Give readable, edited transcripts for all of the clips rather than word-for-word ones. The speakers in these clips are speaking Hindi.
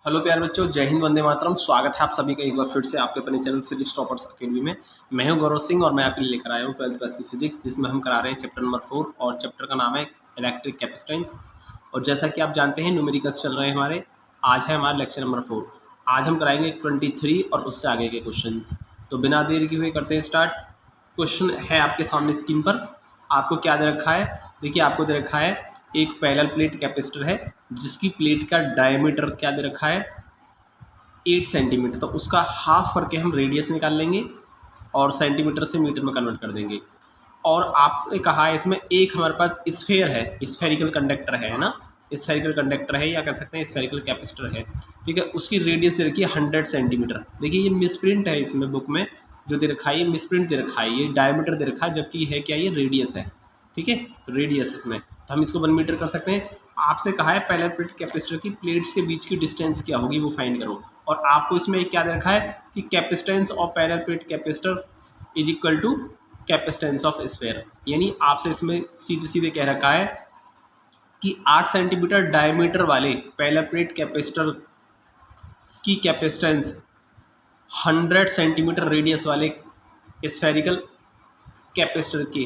हेलो प्यारे बच्चों, जय हिंद, वंदे मातरम। स्वागत है आप सभी का एक बार फिर से आपके अपने चैनल फिजिक्स टॉपर्स अकेडमी में। मैं हूं गौरव सिंह और मैं आपके लिए लेकर आया हूं 12th क्लास की फिजिक्स, जिसमें हम करा रहे हैं चैप्टर नंबर 4 और चैप्टर का नाम है इलेक्ट्रिक कैपेसिटेंस। और जैसा कि आप जानते हैं न्यूमेरिकल्स चल रहे हैं हमारे। आज है हमारा लेक्चर नंबर 4। आज हम कराएंगे 23 और उससे आगे के क्वेश्चन। तो बिना देर की हुए करते हैं स्टार्ट। क्वेश्चन है आपके सामने स्क्रीन पर। आपको क्या दे रखा है? देखिए, आपको दे रखा है एक पैरेलल प्लेट कैपेसिटर है जिसकी प्लेट का डायमीटर क्या दे रखा है 8 सेंटीमीटर। तो उसका हाफ करके हम रेडियस निकाल लेंगे और सेंटीमीटर से मीटर में कन्वर्ट कर देंगे। और आपसे कहा है इसमें एक हमारे पास स्फेयर है, स्फेरिकल कंडक्टर है ना, स्फेरिकल कंडक्टर है या कह सकते हैं स्फेरिकल कैपेसिटर है। ठीक है, उसकी रेडियस दे रखी है 100 सेंटीमीटर। देखिए ये मिसप्रिंट है इसमें बुक में जो दे रखा है, ये मिसप्रिंट दे रखा है, ये डायमीटर दे रखा है जबकि है क्या, ये रेडियस है। ठीक है, तो रेडियस इसमें, तो हम इसको 1 मीटर कर सकते हैं। आपसे कहा है पैरेलल प्लेट कैपेसिटर की प्लेट्स के बीच की डिस्टेंस क्या होगी वो फाइंड करो। और आपको इसमें क्या दे रखा है कि capacitance of parallel plate capacitor is equal to capacitance of sphere. यानी आपसे इसमें सीधे सीधे कह रखा है कि 8 सेंटीमीटर डायमीटर वाले पैरेलल प्लेट कैपेसिटर की कैपेसिटेंस 100 सेंटीमीटर रेडियस वाले स्फेरिकल कैपेसिटर की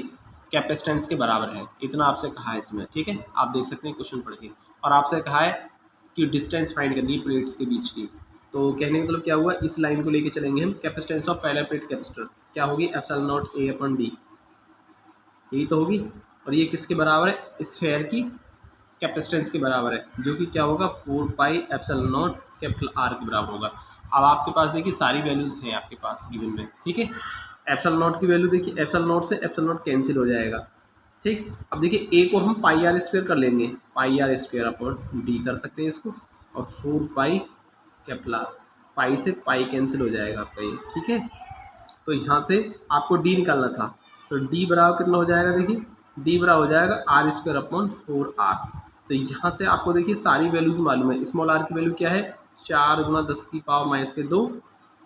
कैपेसिटेंस के बराबर है। इतना आपसे कहा है इसमें। ठीक है, आप देख सकते हैं क्वेश्चन पढ़ के। और आपसे कहा है कि डिस्टेंस फाइंड करनी है प्लेट्स के बीच की। तो कहने का मतलब क्या हुआ, इस लाइन को लेके चलेंगे हम। Capacitance of parallel plate capacitor क्या होगी, epsilon not a upon D, यही तो होगी। और ये किसके बराबर है, स्फेयर की कैपेसिटेंस के बराबर है, जो कि क्या होगा 4 pi epsilon not capital R के बराबर होगा। अब आपके पास देखिए सारी वैल्यूज हैं आपके पास गिवन में। ठीक है, एप्सिलॉन नॉट की वैल्यू देखिए, एप्सिलॉन नॉट से एप्सिलॉन नॉट कैंसिल हो जाएगा। ठीक, अब देखिए ए को हम पाई आर स्क्वायर कर लेंगे, पाई आर स्क्वायर अपॉन डी कर सकते हैं इसको। और 4 पाई कैपिटल आर, पाई से पाई कैंसिल हो जाएगा आपका ये। ठीक है, तो यहाँ से आपको डी निकालना था, तो डी बराबर कितना हो जाएगा, देखिए डी बराबर हो जाएगा आर स्क्वायर अपॉन 4 आर। तो यहाँ से आपको देखिए सारी वैल्यूज मालूम है। स्मॉल आर की वैल्यू क्या है, 4 गुना 10 की पावर माइनस के 2,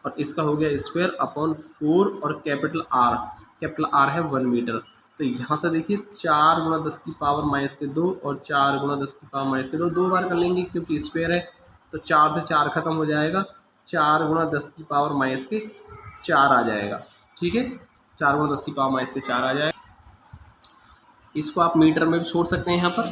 और इसका हो गया स्क्वायर अपॉन 4, और कैपिटल आर है 1 मीटर। तो यहाँ से देखिए 4 गुना 10 की पावर माइनस के 2 और 4 गुना 10 की पावर माइनस के 2, 2 बार कर लेंगे क्योंकि स्क्वायर है। तो 4 से 4 खत्म हो जाएगा, 4 गुना 10 की पावर माइनस के 4 आ जाएगा। ठीक है, 4 गुना 10 की पावर माइनस के 4 आ जाएगा। इसको आप मीटर में भी छोड़ सकते हैं यहाँ पर,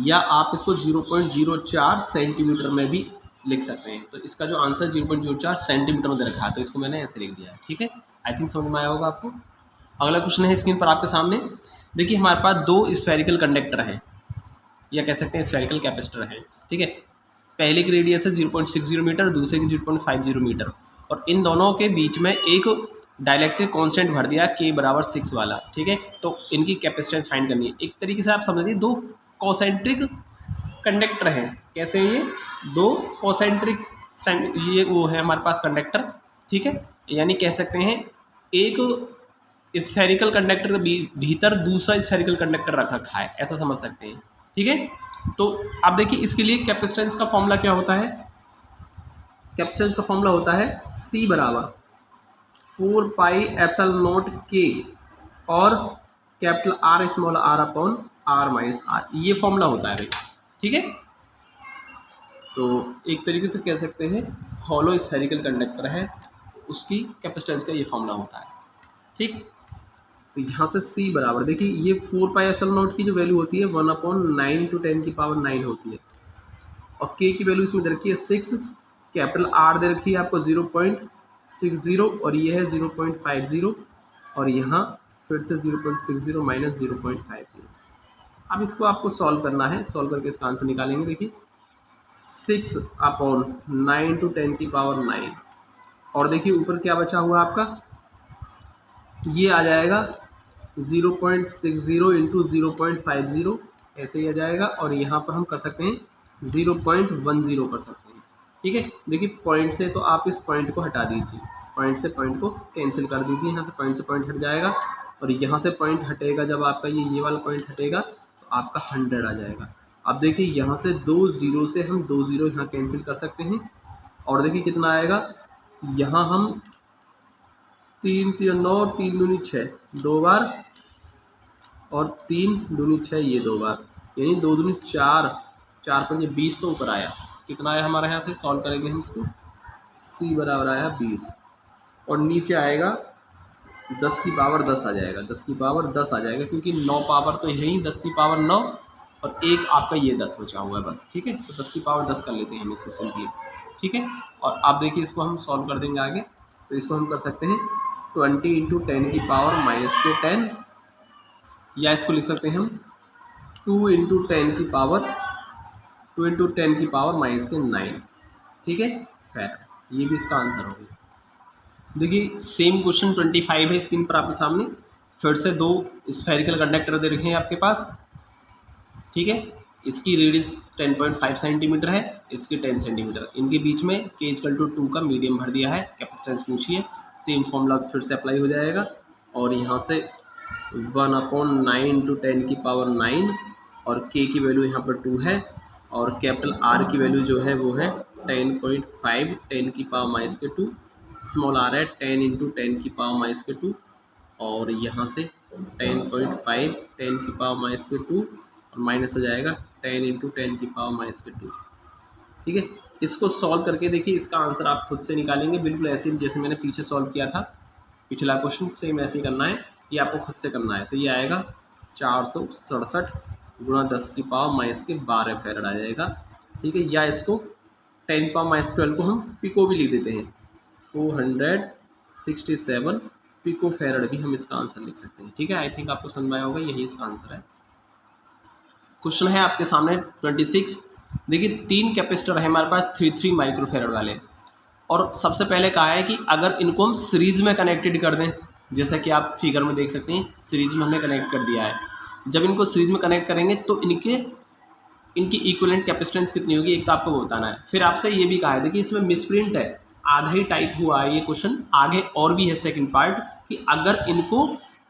या आप इसको 0.04 सेंटीमीटर में भी लिख सकते हैं। तो इसका जो आंसर 0.04 सेंटीमीटर में दे रखा है, तो इसको मैंने ऐसे लिख दिया है। ठीक है, आई थिंक समझ में आया होगा आपको। अगला क्वेश्चन है स्क्रीन पर आपके सामने। देखिए हमारे पास 2 स्फेरिकल कंडक्टर हैं, या कह सकते हैं स्फेरिकल कैपेसिटर हैं। ठीक है, पहले की रेडियस है 0.60 मीटर, दूसरे की 0.50 मीटर। और इन दोनों के बीच में एक डाइलेक्ट्रिक कांस्टेंट भर दिया k बराबर 6 वाला। ठीक है, तो इनकी कैपेसिटेंस फाइंड करनी है। एक तरीके से आप समझ लीजिए 2 कॉन्सेंट्रिक कंडक्टर हैं। कैसे, ये 2 कॉन्सेंट्रिक, ये वो है हमारे पास कंडक्टर। ठीक है, यानी कह सकते हैं एक स्फेरिकल कंडक्टर के भीतर दूसरा स्फेरिकल कंडक्टर रख रखा है, ऐसा समझ सकते हैं। ठीक है, तो आप देखिए इसके लिए कैपेसिटेंस का फॉर्मूला क्या होता है। कैपेसिटेंस का फॉर्मूला होता है C बराबर 4 पाई एप्सिलॉन नॉट के और capital R small R upon R minus R, ये फॉर्मूला होता है भाई। ठीक है, तो एक तरीके से कह सकते हैं हॉलो स्फेरिकल कंडक्टर है, उसकी कैपेसिटेंस का ये फॉर्मूला होता है। ठीक, तो यहाँ से C बराबर देखिए, ये 4 पाई एप्सिलॉन नॉट की जो वैल्यू होती है 1/9 × 10 की पावर 9 होती है। और K की वैल्यू इसमें दे रखी है 6, कैपिटल R दे रखी है आपको 0.60, और ये है 0.50, और यहाँ फिर से 0.60 माइनस 0.50। अब इसको आपको सॉल्व करना है, सॉल्व करके इसका आंसर निकालेंगे। देखिए 6/9 × 10 की पावर 9, और देखिए ऊपर क्या बचा हुआ आपका, ये आ जाएगा 0.60 × 0.50, ऐसे ही आ जाएगा। और यहाँ पर हम कर सकते हैं 0.10 कर सकते हैं। ठीक है, देखिए पॉइंट से तो आप इस पॉइंट को हटा दीजिए, पॉइंट से पॉइंट को कैंसिल कर दीजिए, यहाँ से पॉइंट से पॉइंट हट जाएगा। और यहाँ से पॉइंट हटेगा जब आपका ये वाला पॉइंट हटेगा तो आपका 100 आ जाएगा। अब देखिए यहाँ से 2 0 से हम 2 0 यहाँ कैंसिल कर सकते हैं, और देखिए कितना आएगा, यहाँ हम 3 3 9 3 दूनी 6 2 बार, और 3 दूनी 6 ये 2 बार, यानी 2 दूनी 4, 4 5 20 तो ऊपर आया। कितना आया हमारे यहाँ से, सॉल्व करेंगे हम इसको, c बराबर आया 20 और नीचे आएगा 10 की पावर 10 आ जाएगा, 10 की पावर 10 आ जाएगा, क्योंकि 9 पावर तो यही 10 की पावर 9 और एक आपका ये 10 बचा हुआ है बस। ठीक है, तो 10 की पावर 10 कर लेते हैं हम इसको सिंपली। ठीक है, और आप देखिए इसको हम सॉल्व कर देंगे आगे, तो इसको हम कर सकते हैं 20 इंटू 10 की पावर -10, या इसको लिख सकते हैं हम 2 इंटू 10 की पावर -9। ठीक है, फैराड, ये भी इसका आंसर होगा। देखिए सेम क्वेश्चन 25 है स्क्रीन पर आपके सामने, फिर से दो स्फेरिकल कंडक्टर दे रखे हैं आपके पास। ठीक है, इसकी रेडियस 10.5 सेंटीमीटर है, इसकी 10 सेंटीमीटर, इनके बीच में k=2 का मीडियम भर दिया है, कैपेसिटेंस पूछिए, सेम फॉर्मूला फिर से अप्लाई हो जाएगा, और यहाँ से 1/9 इंटू 10 की पावर 9 और k की वैल्यू यहाँ पर 2 है, और कैपिटल R की वैल्यू जो है वो है 10.5, 10 की पावर -2, स्मॉल r है 10 इंटू 10 की पावर -2, और यहाँ से 10.5, 10 की पावर -2 और माइनस हो जाएगा 10 इंटू 10 की पावर -2। ठीक है, इसको सॉल्व करके देखिए, इसका आंसर आप खुद से निकालेंगे, बिल्कुल ऐसे ही जैसे मैंने पीछे सॉल्व किया था पिछला क्वेश्चन, सेम ऐसे ही करना है, ये आपको खुद से करना है। तो ये आएगा 467 गुणा 10 की पावर -12 फैराड आ जाएगा। ठीक है, या इसको 10 पावर -12 को हम पिको भी लिख देते हैं, 467 पिको फैराड भी हम इसका आंसर लिख सकते हैं। ठीक है, आई थिंक आपको समझ में आया होगा, यही इसका आंसर है। क्वेश्चन है आपके सामने 26। देखिए 3 कैपेसिटर है हमारे पास 3 माइक्रोफैराड वाले, और सबसे पहले कहा है कि अगर इनको हम सीरीज में कनेक्टेड कर दें, जैसा कि आप फिगर में देख सकते हैं सीरीज में हमने कनेक्ट कर दिया है। जब इनको सीरीज में कनेक्ट करेंगे तो इनकी इक्विवेलेंट कैपेसिटेंस कितनी होगी, एक तो आपको वो बताना है। फिर आपसे ये भी कहा है, देखिए इसमें मिसप्रिंट है, आधा ही टाइप हुआ है ये क्वेश्चन, आगे और भी है सेकंड पार्ट, कि अगर इनको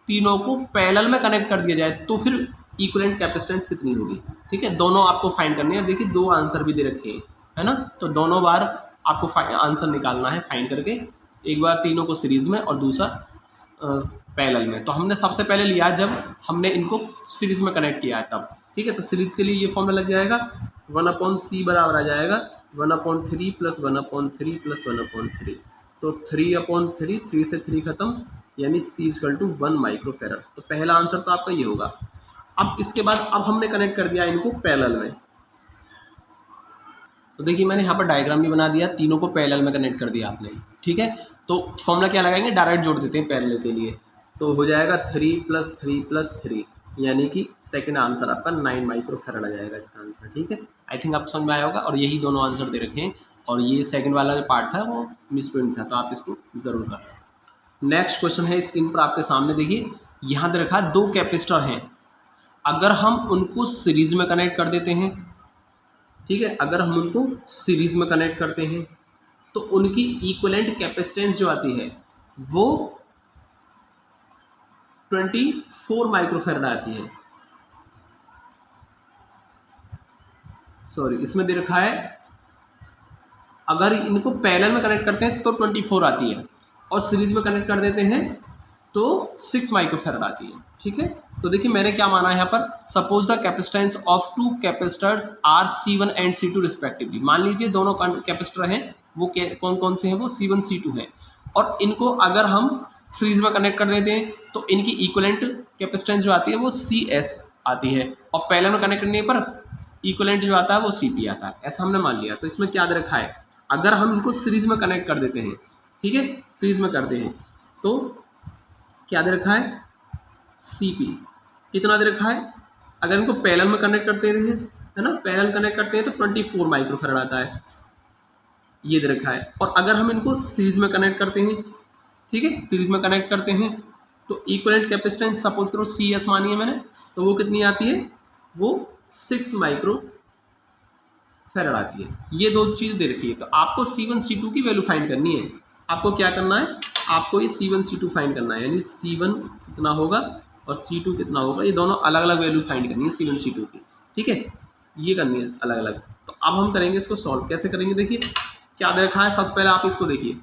तीनों को पैरेलल में कनेक्ट कर दिया जाए तो फिर इक्विवेलेंट कैपेसिटेंस कितनी होगी। ठीक है, दोनों आपको फाइंड करनी है। देखिए 2 आंसर भी दे रखे हैं, है ना, तो दोनों बार आपको आंसर निकालना है फाइंड करके, एक बार तीनों को सीरीज में और दूसरा पैरेलल में। तो हमने सबसे पहले लिया जब हमने इनको सीरीज में कनेक्ट किया है तब। ठीक है, तो सीरीज के लिए ये फॉर्मूला लग जाएगा 1/c बराबर आ जाएगा 1/3 + 1/3 + 1/3, तो 3/3, 3 से 3 खत्म, यानी c = 1 माइक्रोफैराड। तो पहला आंसर तो आपका ये होगा। अब इसके बाद अब हमने कनेक्ट कर दिया इनको पैरेलल में, तो देखिए मैंने यहाँ पर डायग्राम भी बना दिया, तीनों को पैरेलल में कनेक्ट कर दिया आपने। ठीक है, तो फॉर्मूला क्या लगाएंगे, डायरेक्ट जोड़ देते हैं पैरेलल के लिए, तो हो जाएगा 3 + 3 + 3, यानी कि सेकंड आंसर आपका 9 माइक्रोफैराड आ जाएगा इसका आंसर। ठीक है, आई थिंक आपको समझ में आया होगा, और यही दोनों आंसर दे रखे हैं, और ये सेकंड वाला जो पार्ट था वो मिसप्रिंट था, तो आप इसको ज़रूर करना। नेक्स्ट क्वेश्चन है स्क्रीन पर आपके सामने, देखिए यहाँ दे रखा 2 कैपेसिटर हैं, अगर हम उनको सीरीज में कनेक्ट कर देते हैं, ठीक है, अगर हम उनको सीरीज में कनेक्ट करते हैं तो उनकी इक्विवेलेंट कैपेसिटेंस जो आती है वो 24 माइक्रोफैराड आती है। सॉरी, इसमें दे रखा है अगर इनको पैरेलल में कनेक्ट करते हैं तो 24 आती है, और सीरीज में कनेक्ट कर देते हैं तो 6 माइक्रोफैराड आती है। ठीक है, तो देखिए मैंने क्या माना है यहाँ पर, suppose the capacitance of 2 capacitors are C1 and C2 respectively. मान लीजिए दोनों कैपेसिटर हैं वो कौन कौन से हैं, वो C1 C2 हैं, और इनको अगर हम सीरीज में कनेक्ट कर देते हैं तो इनकी इक्विवेलेंट कैपेसिटेंस जो आती है वो CS आती है, और पैरेलल में कनेक्ट करने पर इक्विवेलेंट जो आता है वो CP आता है, ऐसा हमने मान लिया। तो इसमें क्या दे रखा है, अगर हम इनको सीरीज में कनेक्ट कर देते हैं, ठीक है, सीरीज में करते हैं तो क्या दे रखा है, CP कितना दे रखा है, अगर इनको पैरेलल में कनेक्ट करते हैं, है ना, पैरेलल कनेक्ट करते हैं तो 24 माइक्रोफैराड आता है, ये दे रखा है। और अगर हम इनको सीरीज में कनेक्ट करते हैं, ठीक है, सीरीज में कनेक्ट करते हैं तो इक्विवेलेंट कैपेसिटेंस सपोज करो CS मानी है मैंने, तो वो कितनी आती है, वो 6 माइक्रोफैराड आती है। ये दो चीज़ दे रखी है, तो आपको C1 C2 की वैल्यू फाइंड करनी है। आपको क्या करना है, आपको ये C1 C2 फाइंड करना है, यानी C1 कितना होगा और C2 कितना होगा, ये दोनों अलग अलग वैल्यू फाइंड करनी है C1 C2 की। ठीक है, ये करनी है अलग अलग। तो अब हम करेंगे इसको सॉल्व, कैसे करेंगे, देखिए क्या दे रखा है। सबसे पहले आप इसको देखिए,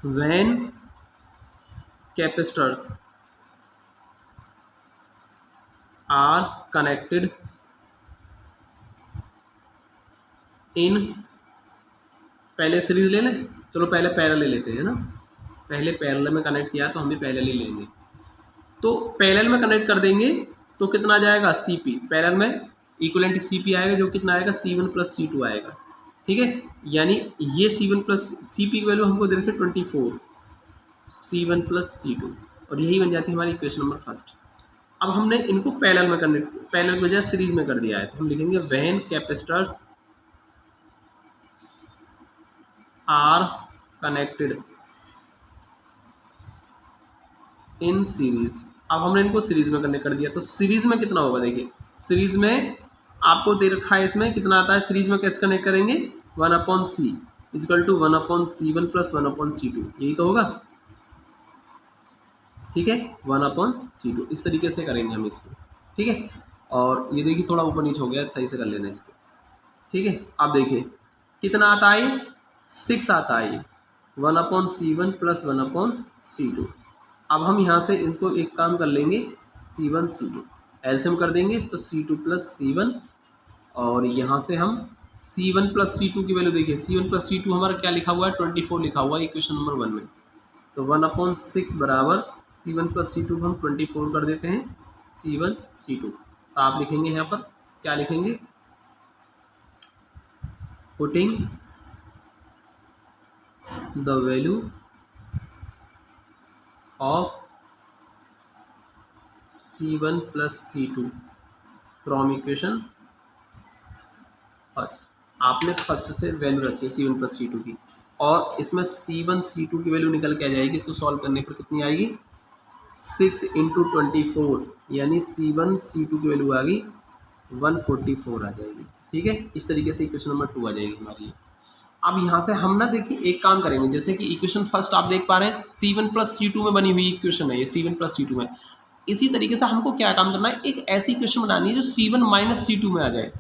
when capacitors are connected in, पहले सीरीज ले लें, चलो पहले पैरेलल ले लेते हैं ना, पहले पैरेलल में कनेक्ट किया तो हम भी पैरेलल ही लेंगे। तो पैरेलल में कनेक्ट कर देंगे तो कितना आ जाएगा, Cp, पैरेलल में इक्विवेलेंट Cp आएगा जो कितना आएगा, C1 + C2 आएगा। ठीक है, यानी ये C1 + Cp की वैल्यू हमको दे रखी है 24, C1 + C2, और यही बन जाती है हमारी इक्वेशन नंबर फर्स्ट। अब हमने इनको पैरेलल में कनेक्ट, पैरेलल की बजाय सीरीज में कर दिया है, तो हम लिखेंगे when capacitors are connected in series. अब हमने इनको सीरीज में कनेक्ट कर दिया, तो सीरीज में कितना होगा, देखिए सीरीज में आपको दे रखा है, इसमें कितना आता है, सीरीज में कैसे कनेक्ट करेंगे, 1/c = 1/C1 + 1/C2, यही तो होगा। ठीक है, 1/C2, इस तरीके से करेंगे हम इसको। ठीक है, और ये देखिए थोड़ा ऊपर नीचे हो गया, सही से कर लेना इसको। ठीक है, अब देखिए कितना आता है, 6 आता है, 1/C1 + 1/C2। अब हम यहाँ से इनको एक काम कर लेंगे, C1 C2 एलसीएम कर देंगे तो C2 + C1, और यहाँ से हम C1 + C2 की वैल्यू देखिए, C1 + C2 हमारा क्या लिखा हुआ है, 24 लिखा हुआ है इक्वेशन नंबर 1 में। तो 1/6 बराबर C1 + C2 हम 24 कर देते हैं, C1 C2। तो आप लिखेंगे यहाँ पर क्या लिखेंगे, putting the value of C1 + C2 from equation first. आपने फर्स्ट से वैल्यू रखी है C1 + C2 की, और इसमें C1 C2 की वैल्यू निकल के आ जाएगी, इसको सॉल्व करने पर कितनी आएगी, 6 × 24, यानी C1 C2 की वैल्यू आ गई 144 आ जाएगी। ठीक है, इस तरीके से इक्वेशन नंबर 2 आ जाएगी हमारी। अब यहाँ से हम ना देखिए एक काम करेंगे, जैसे कि इक्वेशन फर्स्ट आप देख पा रहे हैं C1 + C2 में बनी हुई इक्वेशन है ये, C1 + C2 में। इसी तरीके से हमको क्या काम करना है, एक ऐसी इक्वेशन बनानी है जो C1 - C2 में आ जाए।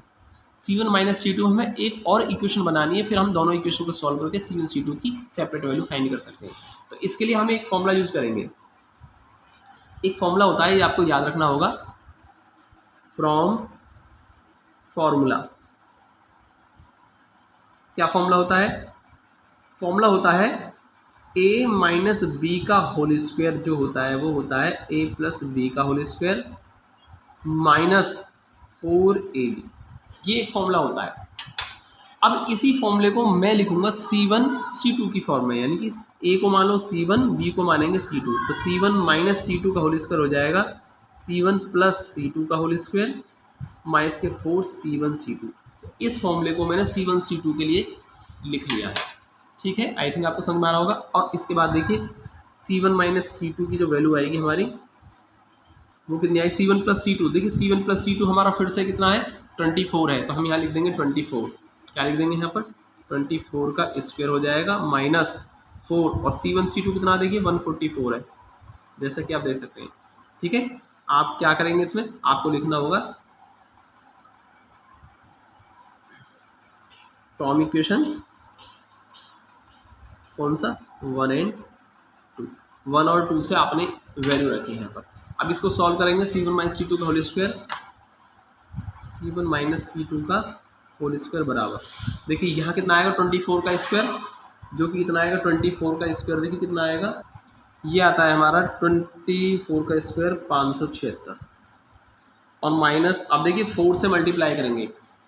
C1 - C2 हमें एक और इक्वेशन बनानी है, फिर हम दोनों इक्वेशन को सॉल्व करके C1 C2 की सेपरेट वैल्यू फाइंड कर सकते हैं। तो इसके लिए हम एक फॉर्मूला यूज करेंगे, एक फॉर्मूला होता है, ये आपको याद रखना होगा, फ्रॉम फॉर्मूला। क्या फॉर्मूला होता है, फॉर्मूला होता है a - b का होल स्क्वायर, जो होता है वो होता है a + b का होल स्क्वायर -4ab, ये एक फॉर्मूला होता है। अब इसी फॉर्मूले को मैं लिखूंगा C1 C2 की फॉर्म में, यानी कि a को मान लो C1, b को मानेंगे C2, तो C1 - C2 का होल स्क्वायर हो जाएगा C1 + C2 का होल स्क्वायर -4 C1 C2। तो इस फॉर्मूले को मैंने C1 C2 के लिए लिख लिया है। ठीक है, आई थिंक आपको समझ में आ रहा होगा। और इसके बाद देखिए C1 - C2 की जो वैल्यू आएगी हमारी वो कितनी आई, C1 + C2, देखिए C1 + C2 हमारा फिर से कितना है, 24 है, तो हम यहाँ लिख देंगे 24। क्या लिख देंगे यहाँ पर, 24 का स्क्वायर हो जाएगा -4, और C1 C2 कितना देखिए 144 है, जैसा कि आप देख सकते हैं। ठीक है, आप क्या करेंगे, इसमें आपको लिखना होगा फ्रॉम इक्वेशन कौन सा, 1 और 2, 1 और 2 से आपने वैल्यू रखी है यहाँ पर। अब इसको सॉल्व करेंगे, C1 - C2 का होल स्क्वायर, C1 - C2 का होल स्क्वायर बराबर, देखिए यहाँ कितना आएगा 24 का स्क्वायर, जो कि कितना आएगा 24 का स्क्वायर, देखिए कितना आएगा, ये आता है हमारा 24 का स्क्वायर 576, और माइनस, अब देखिए 4 से मल्टीप्लाई करेंगे,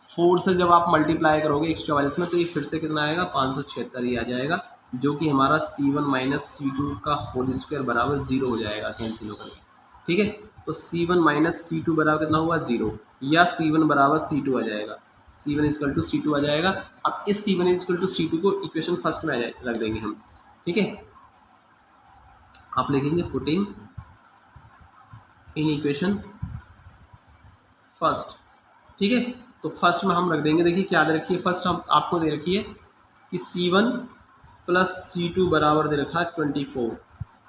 4 से जब आप मल्टीप्लाई करोगे एक्स्ट्रा वाले में, तो ये फिर से कितना आएगा 576 ही आ जाएगा, जो कि हमारा C1 - C2 का होल स्क्वायर बराबर 0 हो जाएगा, कैंसिल होकर के। ठीक है, तो C1 - C2 बराबर कितना हुआ 0, या C1 बराबर C2 आ जाएगा, C1 = C2 आ जाएगा। अब इस C1 = C2 को इक्वेशन फर्स्ट में रख देंगे हम। ठीक है, आप लिखेंगे पुटिंग इन इक्वेशन फर्स्ट। ठीक है, तो फर्स्ट में हम रख देंगे, देखिए क्या दे रखी है, फर्स्ट हम आपको दे रखी है कि C1 + C2 बराबर दे रखा है 24,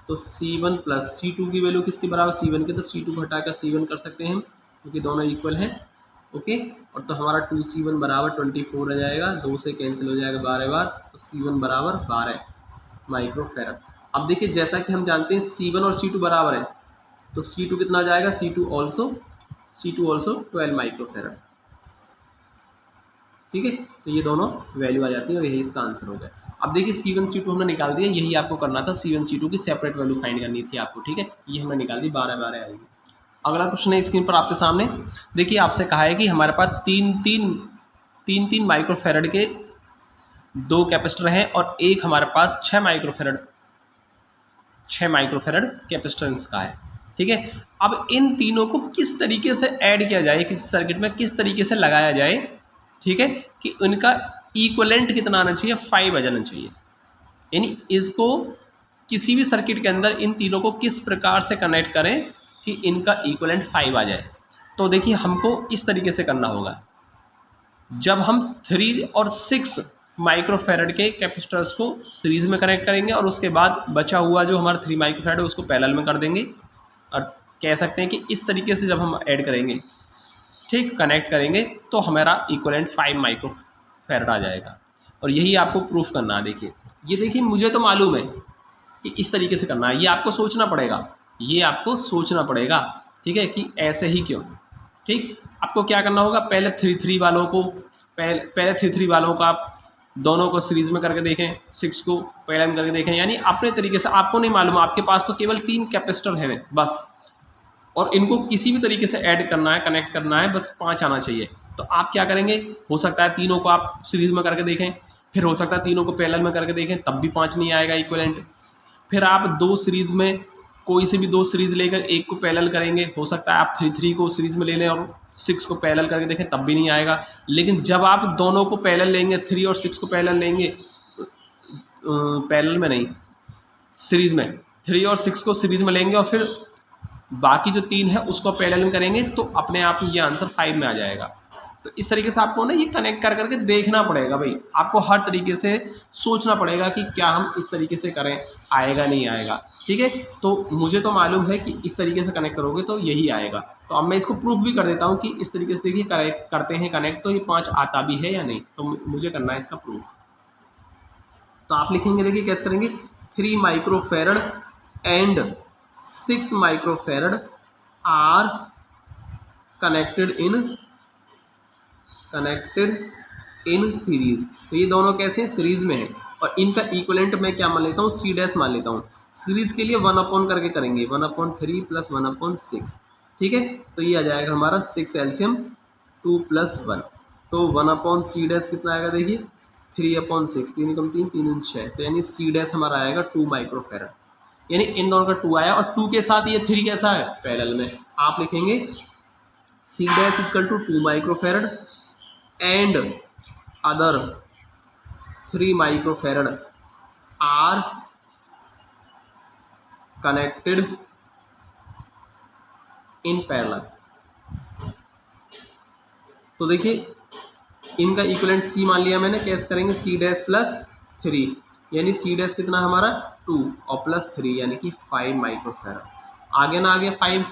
तो C1 + C2 की वैल्यू किसके बराबर, C1 के, तो C2 को हटाकर C1 कर सकते हैं क्योंकि दोनों इक्वल है। ओके, और तो हमारा 2C1 बराबर 24 आ जाएगा, 2 से कैंसिल हो जाएगा 12 बार, तो C1 बराबर 12 माइक्रोफैरड। अब देखिए जैसा कि हम जानते हैं C1 और C2 बराबर है, तो C2 कितना आ जाएगा, C2 ऑल्सो 12 माइक्रोफैरड। ठीक है। तो ये दोनों वैल्यू आ जाती है और यही इसका आंसर हो गया। अब देखिए C1 C2 हमने निकाल दिया, यही आपको करना था, C1 C2 की सेपरेट वैल्यू फाइंड करनी थी आपको, ठीक है। ये हमने निकाल दी, 12 आएगी। अगला क्वेश्चन है स्क्रीन पर आपके सामने, देखिए आपसे कहा है कि हमारे पास तीन माइक्रोफेरेड के 2 कैपेसिटर हैं और एक हमारे पास 6 माइक्रोफेरेड कैपेसिटेंस का है, ठीक है। अब इन तीनों को किस तरीके से ऐड किया जाए, किसी सर्किट में किस तरीके से लगाया जाए, ठीक है, कि उनका इक्विवेलेंट कितना आना चाहिए, 5 आ जाना चाहिए। यानी इसको किसी भी सर्किट के अंदर इन तीनों को किस प्रकार से कनेक्ट करें कि इनका इक्विवेलेंट 5 आ जाए। तो देखिए हमको इस तरीके से करना होगा, जब हम 3 और 6 माइक्रोफेरेड के कैपेसिटर्स को सीरीज में कनेक्ट करेंगे और उसके बाद बचा हुआ जो हमारा 3 माइक्रोफेरेड है उसको पैरेलल में कर देंगे, और कह सकते हैं कि इस तरीके से जब हम ऐड करेंगे, ठीक, कनेक्ट करेंगे, तो हमारा इक्विवेलेंट 5 माइक्रोफेरेड आ जाएगा। और यही आपको प्रूफ करना है। देखिए ये देखिए मुझे तो मालूम है कि इस तरीके से करना है, ये आपको सोचना पड़ेगा, ये आपको सोचना पड़ेगा, ठीक है, कि ऐसे ही क्यों। ठीक, आपको क्या करना होगा, पहले 3 वालों को पहले 3 वालों को आप दोनों को सीरीज में करके देखें, 6 को पैरेलल करके देखें, यानी अपने तरीके से। आपको नहीं मालूम, आपके पास तो केवल 3 कैपेसिटर हैं बस, और इनको किसी भी तरीके से ऐड करना है, कनेक्ट करना है, बस 5 आना चाहिए। तो आप क्या करेंगे, हो सकता है तीनों को आप सीरीज में करके देखें, फिर हो सकता है तीनों को पैरेलल में करके देखें, तब भी 5 नहीं आएगा इक्विवेलेंट। फिर आप 2 सीरीज़ में कोई से भी 2 सीरीज़ लेकर एक को पैरेलल करेंगे, हो सकता है आप 3 को सीरीज़ में ले लें और 6 को पैरेलल करके देखें, तब भी नहीं आएगा। लेकिन जब आप दोनों को पैरेलल लेंगे, 3 और 6 को पैरेलल लेंगे, पैरेलल में नहीं, सीरीज़ में 3 और 6 को सीरीज़ में लेंगे और फिर बाकी जो 3 है उसको पैरेलल में करेंगे, तो अपने आप ये आंसर 5 में आ जाएगा। तो इस तरीके से आपको ना ये कनेक्ट कर करके देखना पड़ेगा भाई, आपको हर तरीके से सोचना पड़ेगा कि क्या हम इस तरीके से करें, आएगा नहीं आएगा, ठीक है। तो मुझे तो मालूम है कि इस तरीके से कनेक्ट करोगे तो यही आएगा। तो अब मैं इसको प्रूफ भी कर देता हूँ कि इस तरीके से देखिए करते हैं कनेक्ट, तो ये 5 आता भी है या नहीं, तो मुझे करना है इसका प्रूफ। तो आप लिखेंगे, देखिए कैसे करेंगे, 3 microfarad and 6 microfarad are connected in series. तो ये दोनों कैसे हैं, सीरीज में है, और इनका इक्विवेलेंट मैं क्या मान लेता हूँ, C डैश मान लेता हूँ। सीरीज के लिए 1 करके करेंगे, 1/3 + 1/6, ठीक है। तो ये आ जाएगा हमारा 6 एलसीएम 2 + 1, तो 1/C डैश कितना आएगा, देखिए 3/6, 3 × 3 3 × 6, तो यानी C डैश हमारा आएगा 2 माइक्रोफेरेड। यानी इन दोनों का 2 आया, और 2 के साथ ये 3 कैसा है, पैरेलल में। आप लिखेंगे C dash = 2 microfarad and other 3 microfarad are connected in parallel। तो देखिए इनका इक्विवेलेंट C मान लिया मैंने, कैसे करेंगे, C डैश + 3, यानी C डैश कितना हमारा 2 और +3 यानी कि 5 माइक्रोफेरेड। आगे ना आगे 5,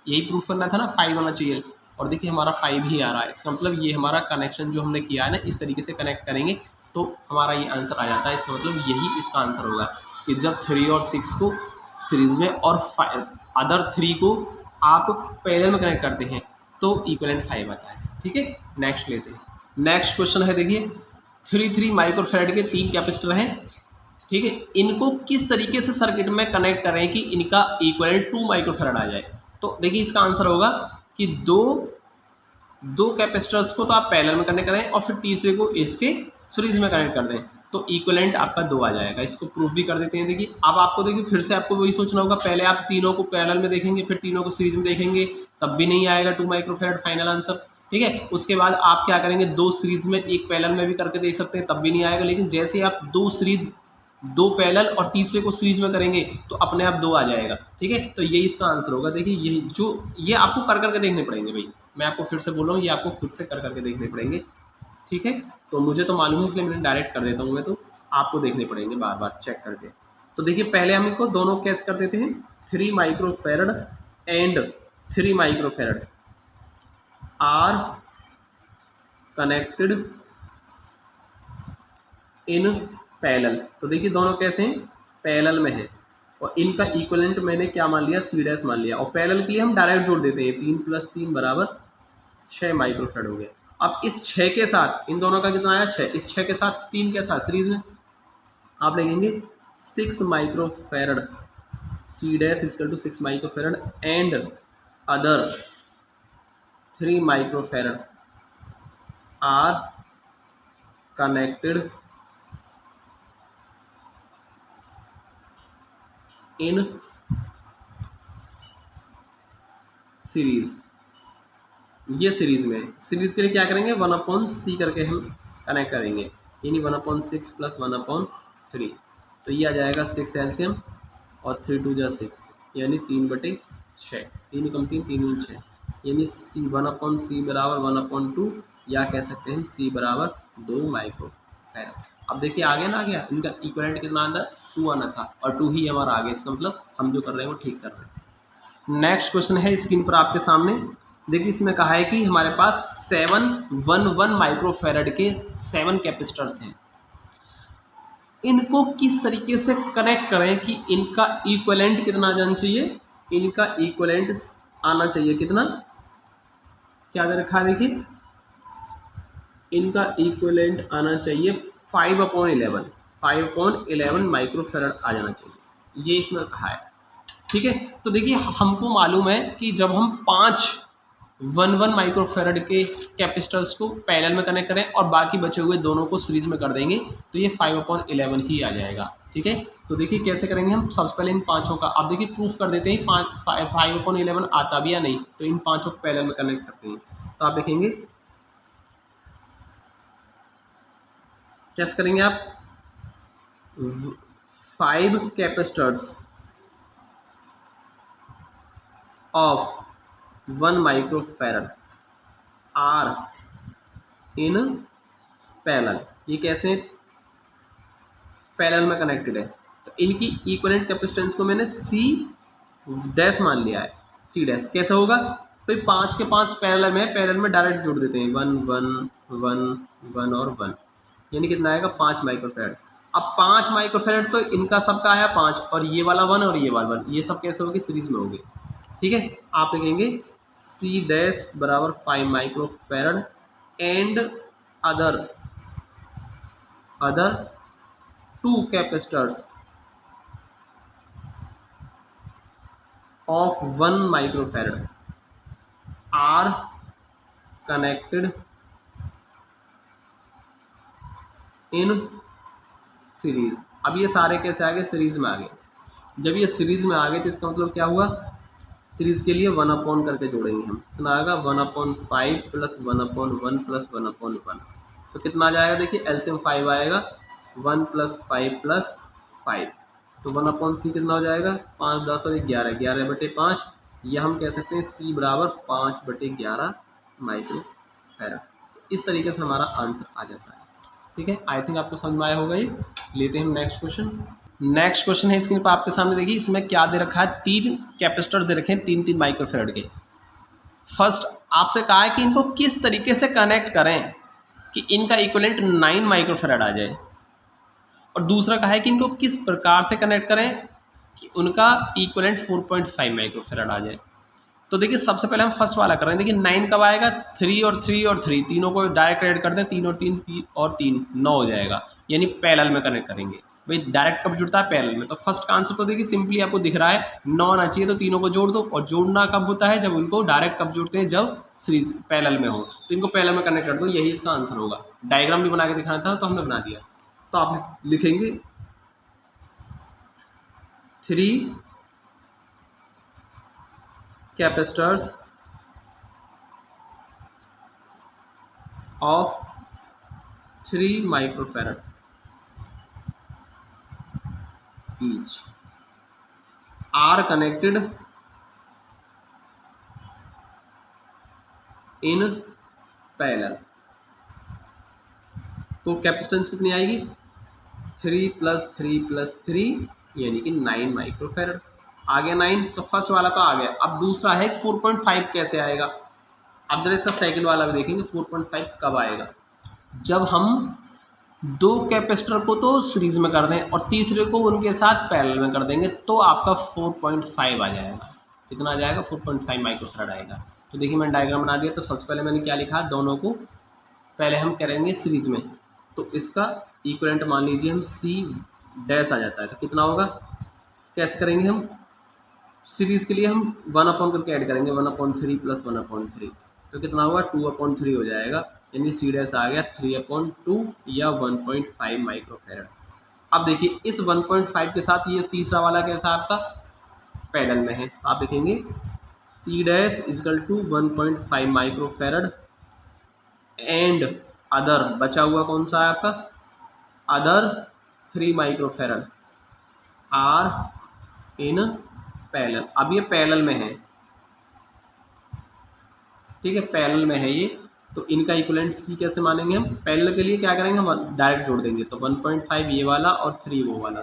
यही प्रूफ करना था ना, 5 आना चाहिए, और देखिए हमारा 5 ही आ रहा है। इसका मतलब ये हमारा कनेक्शन जो हमने किया है ना, इस तरीके से कनेक्ट करेंगे तो हमारा ये आंसर आ जाता है। इसका मतलब यही इसका आंसर होगा कि जब 3 और 6 को सीरीज में और अदर 3 को आप पैरेलल में कनेक्ट करते हैं तो इक्विवेलेंट 5 आता है, ठीक है। नेक्स्ट लेते हैं, नेक्स्ट क्वेश्चन है, देखिए 3 माइक्रोफेरेड के 3 कैपेसिटर हैं, ठीक है। इनको किस तरीके से सर्किट में कनेक्ट करें कि इनका इक्विवेलेंट 2 माइक्रोफेरेड आ जाए। तो देखिए इसका आंसर होगा कि दो कैपेसिटर्स को तो आप पैरेलल में कनेक्ट करें और फिर तीसरे को इसके सीरीज में कनेक्ट कर दें, तो इक्विवेलेंट आपका 2 आ जाएगा। इसको प्रूफ भी कर देते हैं। देखिए अब आपको देखिए फिर से आपको वही सोचना होगा, पहले आप तीनों को पैरेलल में देखेंगे, फिर तीनों को सीरीज में देखेंगे, तब भी नहीं आएगा 2 माइक्रोफेरेड फाइनल आंसर, ठीक है। उसके बाद आप क्या करेंगे, 2 सीरीज में एक पैरेलल में भी करके देख सकते हैं, तब भी नहीं आएगा। लेकिन जैसे आप 2 पैरेलल और तीसरे को सीरीज में करेंगे तो अपने आप 2 आ जाएगा, ठीक है। तो यही इसका आंसर होगा। देखिए ये आपको कर करके देखने पड़ेंगे भाई, मैं आपको फिर से बोल रहा हूँ, ये आपको खुद से कर करके देखने पड़ेंगे, ठीक है। तो मुझे तो मालूम है इसलिए मैंने डायरेक्ट कर देता हूँ, मैं तो आपको देखने पड़ेंगे बार बार चेक करके। तो देखिए पहले हम इनको दोनों कैसे कर देते हैं, 3 microfarad and 3 microfarad are connected in parallel. तो देखिए दोनों कैसे हैं, पैरेलल में है, और इनका इक्विवेलेंट मैंने क्या मान लिया, C डैश मान लिया, और पैरेलल के लिए हम डायरेक्ट जोड़ देते हैं, 3 + 3 = 6 माइक्रोफेरेड हो गया। अब इस 6 के साथ इन दोनों का कितना आया 6, इस 6 के साथ 3 के साथ सीरीज में आप लिखेंगे 6 microfarad C dash equal to 6 microfarad and other 3 microfarad are connected in series. ये सीरीज में, सीरीज के लिए क्या करेंगे 1/c करके हम कनेक्ट करेंगे, यानी 1/6 प्लस 1/3, तो ये आ जाएगा 6 एलसीएम और 3 2 जा 6 यानी 3/6, 3 कम 3 3 6, यानी c 1/c बराबर 1/2 या कह सकते हैं c बराबर 2 माइक्रोफैरड। अब देखिए आगे ना आ गया, इनका इक्विवेलेंट कितना आना 2 आना था और 2 ही हमारा आगे, इसका मतलब हम जो कर रहे हैं वो ठीक कर रहे हैं। नेक्स्ट क्वेश्चन है स्क्रीन पर आपके सामने, देखिए इसमें कहा है कि हमारे पास 711 माइक्रोफैरड के 7 कैपेसिटर्स हैं, इनको किस तरीके से कनेक्ट करें कि इनका इक्विवेलेंट कितना जाना चाहिए, इनका इक्विवेलेंट आना चाहिए कितना, क्या दे रखा है देखिए, इनका इक्विवेलेंट आना चाहिए 5/11 माइक्रोफैरड आ जाना चाहिए, ये इसमें कहा है। ठीक है, तो देखिए हमको मालूम है कि जब हम 5 1 माइक्रोफैरड के कैपेसिटर्स को पैरेलल में कनेक्ट करें और बाकी बचे हुए दोनों को सीरीज में कर देंगे तो ये 5/11 ही आ जाएगा। ठीक है, तो देखिए कैसे करेंगे हम, सबसे पहले इन पांचों का आप देखिए प्रूफ कर देते हैं, 5/11 आता भी या नहीं, तो इन पांचों को पैरेलल में कनेक्ट करते हैं। तो आप देखेंगे कैसे करेंगे आप, 5 capacitors of 1 microfarad are in parallel, ये कैसे पैरेलल में कनेक्टेड है, तो इनकी इक्विवेलेंट कैपेसिटेंस को मैंने C डैश मान लिया है, C डैश कैसे होगा, तो 5 के 5 पैरेलल में डायरेक्ट जोड़ देते हैं, 1 1 1 1 और 1, यानी कितना आएगा 5 माइक्रोफैरड। अब 5 माइक्रोफैरड तो इनका सबका आया 5 और ये वाला 1 और ये वाला 1, ये सब कैसे होगी सीरीज में होगी। ठीक है, आप लिखेंगे C डैश बराबर 5 microfarad and other 2 capacitors of 1 microfarad are connected in series. अब ये सारे कैसे आ गए, सीरीज में आ गए। जब ये सीरीज में आ गए तो इसका मतलब क्या हुआ, सीरीज के लिए 1/, करके जोड़ेंगे हम, कितना आएगा 1/5 प्लस 1/1 प्लस 1/1, तो कितना आ जाएगा देखिए, एलसीएम 5 आएगा, 1 + 5 + 5, तो 1/c कितना हो जाएगा 5 10 और 11 11/5, या हम कह सकते हैं C बराबर 5/11 माइक्रोफैरड। तो इस तरीके से हमारा आंसर आ जाता है। ठीक है, आई थिंक आपको समझ में आया होगा ये। लेते हैं हम नेक्स्ट क्वेश्चन। नेक्स्ट क्वेश्चन है स्क्रीन पर आपके सामने, देखिए इसमें क्या दे रखा है, 3 कैपेसिटर दे रखे हैं 3 माइक्रोफैरड के। फर्स्ट आपसे कहा है कि इनको किस तरीके से कनेक्ट करें कि इनका इक्विवेलेंट 9 माइक्रोफैरड आ जाए, और दूसरा कहा है कि इनको किस प्रकार से कनेक्ट करें कि उनका इक्विवेलेंट 4.5 माइक्रोफैरड आ जाए। तो देखिए सबसे पहले हम फर्स्ट वाला कर रहे हैं, देखिए 9 कब आएगा, 3 और 3 और 3 तीनों को डायरेक्ट ऐड कर दें, 3 और 3 9 हो जाएगा, यानी पैरेलल में कनेक्ट करेंगे। भाई डायरेक्ट कब जुड़ता है, पैरेलल में। तो फर्स्ट का आंसर तो देखिए सिंपली आपको दिख रहा है, 9 आना चाहिए, तो तीनों को जोड़ दो, और जोड़ना कब होता है, जब उनको डायरेक्ट कब जोड़ते हैं, जब सीरीज पैरेलल में हो, तो इनको पैरेलल में कनेक्ट कर दो, यही इसका आंसर होगा। डायग्राम भी बना के दिखाना था तो हमने बना दिया। तो आप लिखेंगे 3 capacitors of 3 microfarad each are connected in parallel. तो कैपेसिटेंस कितनी आएगी, 3 + 3 + 3 यानी कि 9 माइक्रोफैरड। आ गया 9, तो फर्स्ट वाला तो आ गया। अब दूसरा है 4.5 कैसे आएगा। अब जरा इसका सेकंड वाला भी देखेंगे, 4.5 कब आएगा, जब हम 2 कैपेसिटर को तो सीरीज में कर दें और तीसरे को उनके साथ पैरेलल में कर देंगे, तो आपका 4.5 आ जाएगा। कितना आ जाएगा, 4.5 माइक्रोफैरड आएगा। तो देखिए मैंने डायग्राम बना दिया। तो सबसे पहले मैंने क्या लिखा, दोनों को पहले हम करेंगे सीरीज में, तो इसका इक्विवेलेंट मान लीजिए हम सी डैश आ जाता है, तो कितना होगा, कैसे करेंगे हम, सीरीज के लिए हम 1 करके ऐड करेंगे, 1/3 प्लस 1/3, तो कितना होगा 2/3 हो जाएगा, यानी सी डैश आ गया 3/2 या 1.5 माइक्रोफेरेड। अब देखिए इस 1.5 के साथ ये तीसरा वाला कैसा आपका पैरेलल में है, तो आप देखेंगे C dash equal to 1.5 microfarad and other, बचा हुआ कौन सा है आपका, other 3 microfarad are in parallel. अब ये पैरेलल में है, ठीक है, पैरेलल में है ये, तो इनका इक्विवेलेंट सी कैसे मानेंगे हम, पैरेलल के लिए क्या करेंगे हम डायरेक्ट जोड़ देंगे, तो 1.5 ये वाला और 3 वो वाला,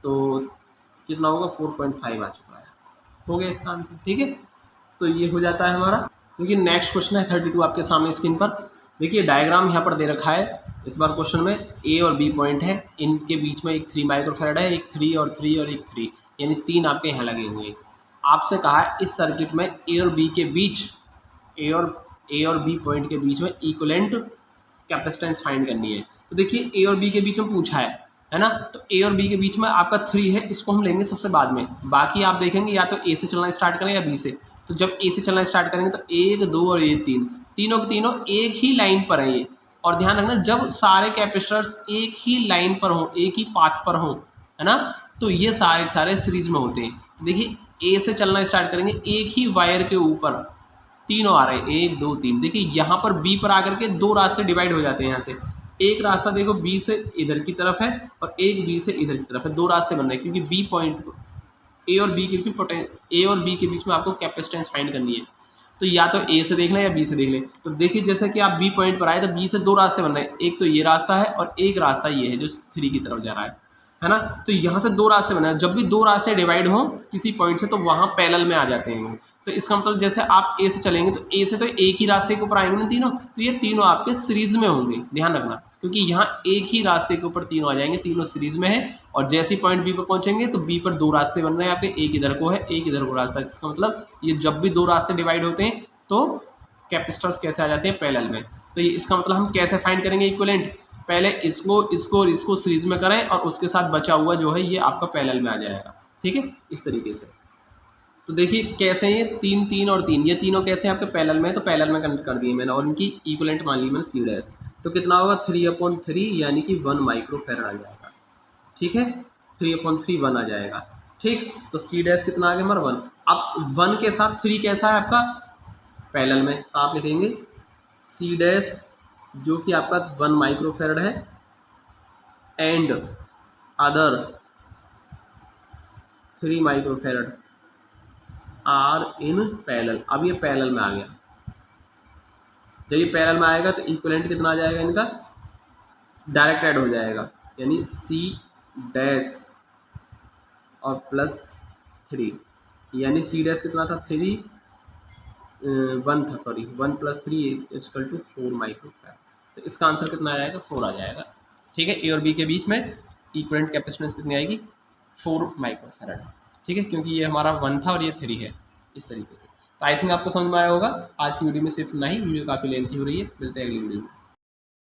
तो कितना होगा 4.5 आ चुका है, हो गया इसका आंसर, ठीक है। तो ये हो जाता है हमारा। देखिए नेक्स्ट क्वेश्चन है 32 आपके सामने स्क्रीन पर। देखिए डायग्राम यहाँ पर दे रखा है इस बार क्वेश्चन में, ए और बी पॉइंट है, इनके बीच में एक 3 माइक्रोफेरेड है, एक 3 और 3 और एक 3, यानी 3 आपके यहाँ लगे हुए हैं। आपसे कहा है इस सर्किट में ए और बी के बीच, ए और बी पॉइंट के बीच में इक्विवेलेंट कैपेसिटेंस फाइंड करनी है। तो देखिए ए और बी के बीच में पूछा है ना, तो ए और बी के बीच में आपका 3 है, इसको हम लेंगे सबसे बाद में, बाकी आप देखेंगे या तो ए से चलना स्टार्ट करें या बी से। तो जब ए से चलना स्टार्ट करेंगे तो 1 2 और ये 3, तीनों के तीनों एक ही लाइन पर है ये, और ध्यान रखना जब सारे कैपेसिटर्स एक ही लाइन पर हों, एक ही पाथ पर हों, है ना, तो ये सारे सीरीज में होते हैं। तो देखिए ए से चलना स्टार्ट करेंगे, एक ही वायर के ऊपर तीनों आ रहे हैं, 1 2 3। देखिए यहाँ पर बी पर आकर के 2 रास्ते डिवाइड हो जाते हैं, यहाँ से एक रास्ता देखो बी से इधर की तरफ है और एक बी से इधर की तरफ है, 2 रास्ते बन रहे हैं, क्योंकि बी पॉइंट ए और बी के बीच में आपको कैपेसिटेंस फाइंड करनी है। तो या तो ए से देख लें या बी से देख लें। तो देखिए जैसे कि आप बी पॉइंट पर आए तो बी से 2 रास्ते बन रहे हैं, एक तो ये रास्ता है और एक रास्ता ये है जो 3 की तरफ जा रहा है ना। तो यहाँ से 2 रास्ते बने हैं, जब भी 2 रास्ते डिवाइड हों किसी पॉइंट से तो वहाँ पैरेलल में आ जाते हैं। तो इसका मतलब जैसे आप ए से चलेंगे तो ए से तो एक ही रास्ते के ऊपर आएंगे ना तीनों, तो ये तीनों आपके सीरीज में होंगे, ध्यान रखना, क्योंकि यहाँ एक ही रास्ते के ऊपर तीनों आ जाएंगे, तीनों सीरीज में है। और जैसे ही पॉइंट बी पर पहुंचेंगे तो बी पर 2 रास्ते बन रहे हैं आपके, एक इधर को है एक इधर को रास्ता, इसका मतलब ये जब भी 2 रास्ते डिवाइड होते हैं तो कैपेसिटर्स कैसे आ जाते हैं पैरेलल में। तो ये इसका मतलब हम कैसे फाइंड करेंगे इक्विवेलेंट, पहले इसको सीरीज में करें और उसके साथ बचा हुआ जो है ये आपका पैरेलल में आ जाएगा, ठीक है, इस तरीके से। तो देखिए कैसे ये 3 3 और 3, ये तीनों कैसे आपके पैरेलल में है, तो पैरेलल में कनेक्ट कर दिए मैंने और इनकी इक्विवेलेंट मान ली मैंने सी डैश। तो कितना होगा 3/3 यानी कि 1 माइक्रोफेरेड आ जाएगा, ठीक है, 3/3 1 आ जाएगा, ठीक। तो सी डैश कितना आ गया हमारा 1। अब 1 के साथ 3 कैसा है आपका पैरेलल में, तो आप लिखेंगे सी डैश जो कि आपका 1 माइक्रोफेरेड है and other 3 microfarad are in parallel. अब ये पैरेलल में आ गया, जब ये पैरेलल में आएगा तो इक्विवेलेंट कितना आ जाएगा इनका, डायरेक्ट ऐड हो जाएगा, यानी सी डैश और प्लस 3, यानी सी डैश कितना था 1 था, सॉरी 1 + 3 इक्वल टू 4 माइक्रोफेरेड। तो इसका आंसर कितना आ जाएगा 4 आ जाएगा, ठीक है। ए और बी के बीच में इक्विवेलेंट कैपेसिटेंस कितनी आएगी 4 माइक्रोफेरेड, ठीक है, क्योंकि ये हमारा 1 था और ये 3 है, इस तरीके से। तो आई थिंक आपको समझ में आया होगा। आज की वीडियो में सिर्फ इतना ही, वीडियो काफ़ी लेंथी हो रही है, मिलते हैं अगली वीडियो में।